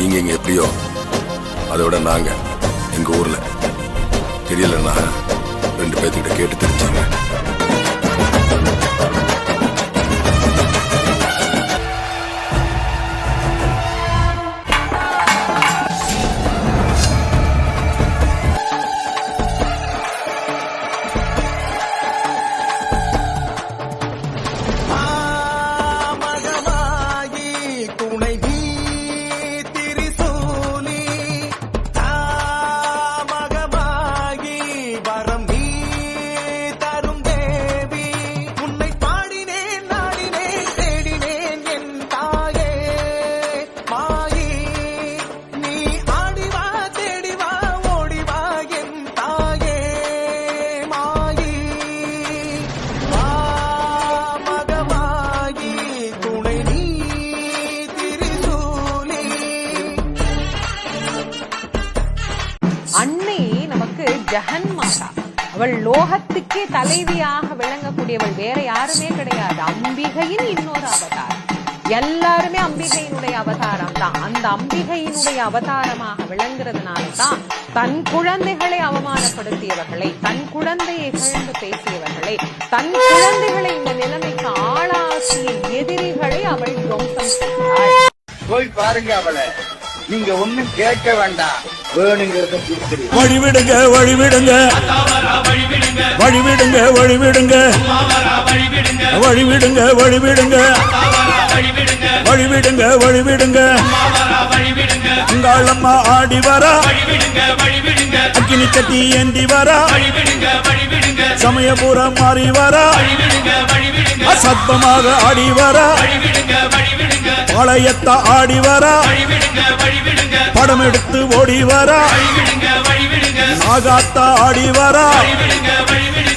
நீங்க இங்க எப்படியோ அதோட நாங்க எங்க ஊர்ல தெரியலன்னா 2 பேர்த்துக்கிட்ட கேட்டு தெரிஞ்சாங்க. அன்னை நமக்கு ஜெகன்மாதா, அவள் லோகத்துக்கே தலைவியாக விளங்கக்கூடியவள், வேற யாருமே கிடையாது. அம்பிகையின் இன்னொரு அவதாரம். எல்லாருமே அம்பிகையினுடைய அவதாரம் தான். அந்த அம்பிகையினுடைய அவதாரமாக விளங்குறதுனால்தான் தன் குழந்தைகளை அவமானப்படுத்தியவர்களை, தன் குழந்தையை இகழ்ந்து பேசியவர்களை, தன் குழந்தைகளை இந்த நிலைமைக்கு ஆளாக்கிய எதிரிகளை அவள் துவம்சம் செய்கிறாள். போய் பாருங்க அவளை, நீங்க ஒண்ணும் கேட்க வேண்டாம், வேணுங்கிறத வழிவிடுங்க வழிவிடுங்க வழிவிடுங்க வழிவிடுங்க வழிவிடுங்க வழிவிடுங்க வழிவிடுங்க வழிவிடுங்க அங்காளம்மா ஆடி வரா, அக்கினி சட்டி ஏந்தி வரா, சமயபுரம் மாறி வரா, அசத்தமாக ஆடி வரா, பாளையத்த ஆடி வரா, படம் எடுத்து ஓடி வரா, நாகாத்தா ஆடி வரா,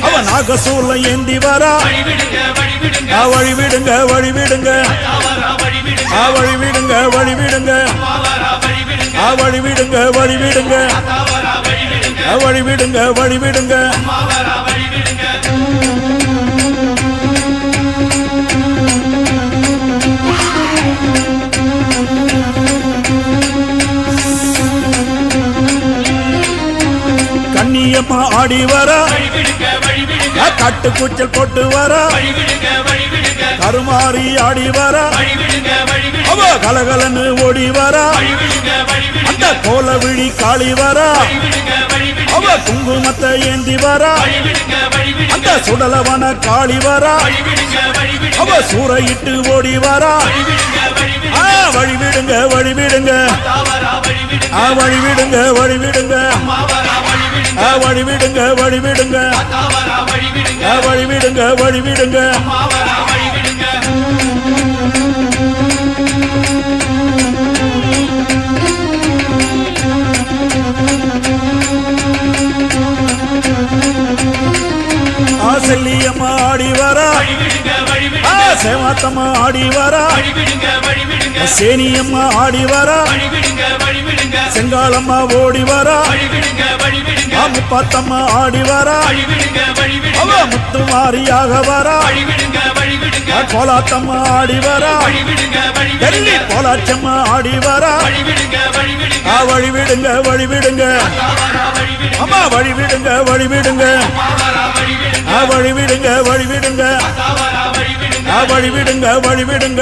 அவ நாகசூல ஏந்தி வரா. வழிவிடுங்க வழிவிடுங்க வழிவிடுங்க வழிவிடுங்க வழிவிடுங்க வழிவிடுங்க வழிவிடுங்க வழிவிடுங்க. கண்ணியம்மா ஆடி வரா, காட்டு கூச்சல் போட்டு வரா, கருமாறி ஆடி வரா, அவ கலகலன்னு ஓடி வரா, அந்த கோல விழி காளி வரா, அவ குங்குமத்தை ஏந்தி வரா, அந்த சுடலவன காளி வரா, அவ சூறையிட்டு ஓடி வரா. வழிவிடுங்க வழிவிடுங்க வழிவிடுங்க வழிவிடுங்க வழிவிடுங்க வழிவிடுங்க வழிவிடுங்க வழிவிடுங்க. செல்லியம்மா ஆடி வரா, சேவாத்தம்மா ஆடி வரா, சேனியம்மா ஆடி வரா, செங்காலம்மா ஓடி வரா, முப்பாத்தம்மா ஆடி வரா, அவ முத்து மாரியாக வரா, கோலாத்தம்மா ஆடி வரா, டெல்லி கோலாச்சம்மா ஆடி வரா. வழிவிடுங்க வழிவிடுங்க அம்மா வழிவிடுங்க வழிவிடுங்க வழிவிடுங்க வழிவிடுங்க வழிவிடுங்க வழிவிடுங்க.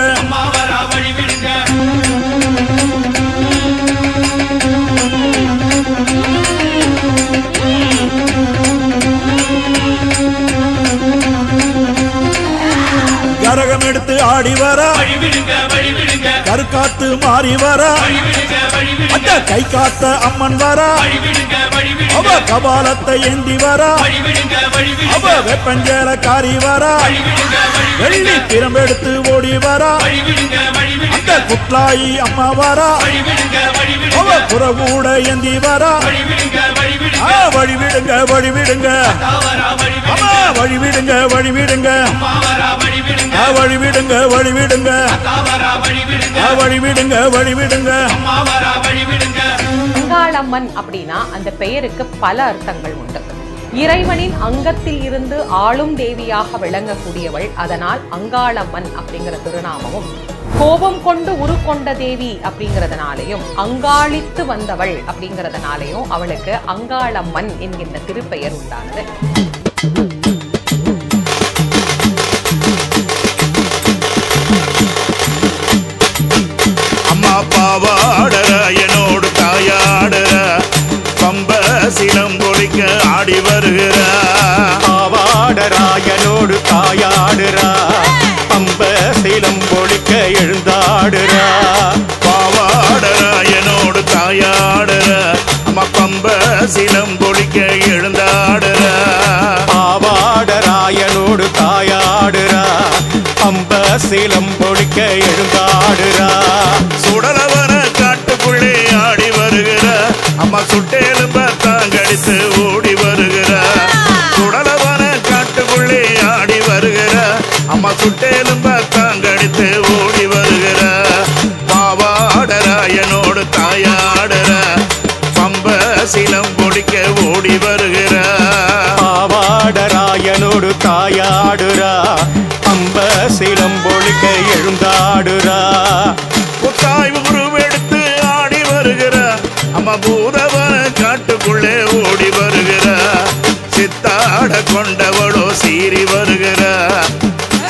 கரகம் எடுத்து ஆடி வரா, கருக்காத்து மாறி வரா, அந்த கை காத்த அம்மன் வரா, அவ கபாலத்தை ஏந்தி வரா, அவ வெப்பஞ்சேல காரி வரா, வெள்ளி திறம்பெடுத்து ஓடி வரா, அந்த குட்லாயி அம்மா வரா, அவ புறகூட ஏந்தி வரா. வழிவிடுங்க வழிவிடுங்க அம்மா வழிவிடுங்க வழிவிடுங்க வழிவிடுங்க வழிவிடுங்க வழிவிடுங்க வழிவிடுங்க. அங்காளம்மன் அப்படின்னா அந்த பெயருக்கு பல அர்த்தங்கள் உண்டு. இறைவனின் அங்கத்தில் இருந்து ஆளும் தேவியாக விளங்கக்கூடியவள். அதனால் அங்காளம்மன் அப்படிங்கிற திருநாமமும், கோபம் கொண்டு உருக்கொண்ட தேவி அப்படிங்கிறதுனாலையும், அங்காளித்து வந்தவள் அப்படிங்கிறதுனாலையும் அவளுக்கு அங்காளம்மன் என்கின்ற திருப்பெயர் உண்டானது. அம்மா பாவாடற என்னோடு தாயாடற, பம்ப சிலம்பொழிக்க ஆடி வருகிற. பாவாடராயனோடு தாயாடுறா, பம்ப சிலம்பொழிக்க எழுந்தாடுறா. பாவாடற என்னோடு தாயாடற, அம்மா பம்ப சிலம்பொழிக்க எழுந்தாடுற. பாவாடராயனோடு தாயாடுறா, பம்ப சிலம்பொழிக்க எழுந்தாடுறா. சுடலவன காட்டுக்குள்ளே ஆடி வருகிற, அம்மா சுட்டெலும்ப தாங்கடித்து ஓடி வருகிற. சுடலவன காட்டுக்குள்ளே ஆடி வருகிற, அம்மா சுட்டெலும்ப தாங்கடித்து ஓடி வருகிற. பாவாடராயனோடு தாயாடற, பம்ப சிலம்பொழிக்க ஓடி வருகிற. பாவாடராயனோடு தாயாடுறா, பம்ப சிலம்பொழிக்க எழுந்தாடுறா. புத்தாய் உருவெடுத்து ஆடி வருகிற, அம்மா பூதவன காட்டுக்குள்ளே ஓடி வருகிற. சித்தாட கொண்டவளோ சீறி வருகிற,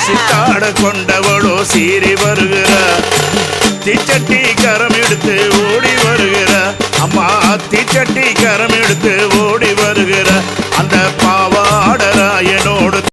சித்தாட கொண்டவளோ சீறி வருகிற. தீச்சட்டி கரம் எடுத்து ஓடி வருகிற, அம்மா தீச்சட்டி கரம்